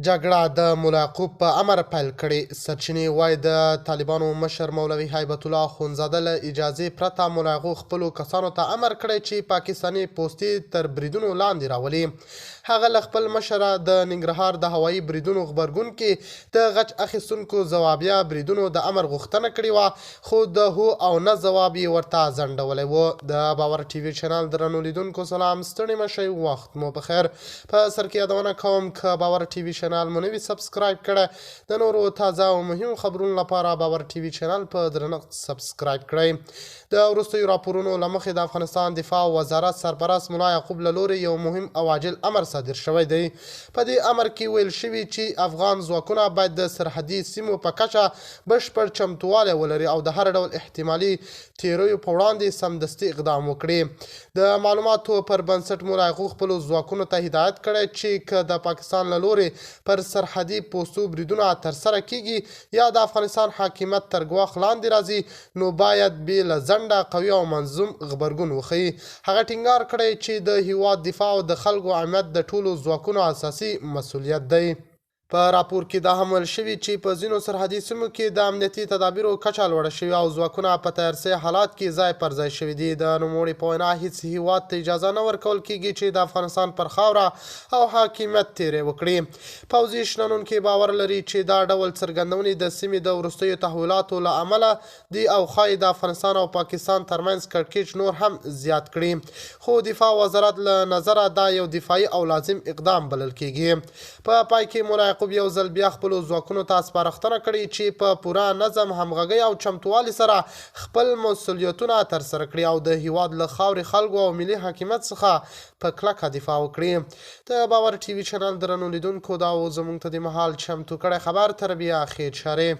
جګړه د ملا یعقوب په امر پیل کړې. سرچینې وایي د طالبانو مشر مولوي هیبت الله اخندزاده له اجازې پرته ملا یعقوب خپلو کسانو ته امر کړی چې پاکستاني پوستې تر بریدونو لاندې راولي. هغه له خپل مشره د ننګرهار د هوایي بریدونو غبرګون کې د غچ اخیستونکو ځوابیه بریدونو د امر غوښتنه کړې وه، خو د هو او نه ځواب یې ورته ځنډولی و. د باور ټي وي چینل درنو لیدونکو سلام، ستړي مه شئ، وخت مو بخیر. په سر کې یادونه کوم که باور ټي وي چینل مو نوي سبسکرایب کړه، د نورو تازه او مهم خبرونو لپاره باور ټي وي چینل په درنښت سبسکرایب کړئ. د وروستیو راپورونو له مخې د افغانستان دفاع وزارت سرپرست ملا یعقوب له لوري یو مهم او عاجل امر صادر شوی دی. په دې امر کې ویل شوي چې افغان ځواکونه باید د سرحدي سیمو په کچه بشپړ چمتووالی ولري او د هر ډول احتمالي تیریو په وړاندې سمدستي اقدام وکړي. د معلوماتو پر بنسټ ملا یعقوب خپلو ځواکونو ته هدایت کړی چې که د پاکستان له لوري پر سرحدي پوستو بریدونه ترسره کیږي یا د افغانستان حاکمیت تر ګواښ لاندې راځي، نو باید بې له ځنډه قوي او منظم غبرګون وښیي. هغه ټینګار کړی چې د هیواد دفاع او د خلکو امنیت د ټولو ځواکونو اساسي مسؤلیت دی. په راپور کې دا هم ویل شوي چې په ځینو سرحدي سیمو کې د امنیتي تدابیرو کچه لوړه شوې او ځواکونه په تیار سوي حالات کې ځای پر ځای شوي دي. د نوموړي په وینا هیڅ هیواد ته اجازه نه ورکول کیږي چې د افغانستان پر خاوره او حاکمیت تیری وکړي. پوځي شنونکي باور لري چې دا ډول څرګندونې د سیمې د وروستیو تحولاتو له امله دي او ښایي د افغانستان او پاکستان ترمنځ کړکېچ نور هم زیات کړي. خو دفاع وزارت له نظره دا یو دفاعي او لازم اقدام بلل کیږي. په پای کې ملا یعقوب یو ځل بیا خپلو ځواکونو ته سپارښتنه کړې چې په پوره نظم، همغږۍ او چمتووالي سره خپل مسؤلیتونه ترسره کړي او د هیواد له خاورې، خلکو او ملي حاکمیت څخه په کلکه دفاع وکړي. د باور ټي وي چینل درنو لیدونکو، دا و زموږ ته د مهال چمتو کړی خبر. تر بیا خیر چارې.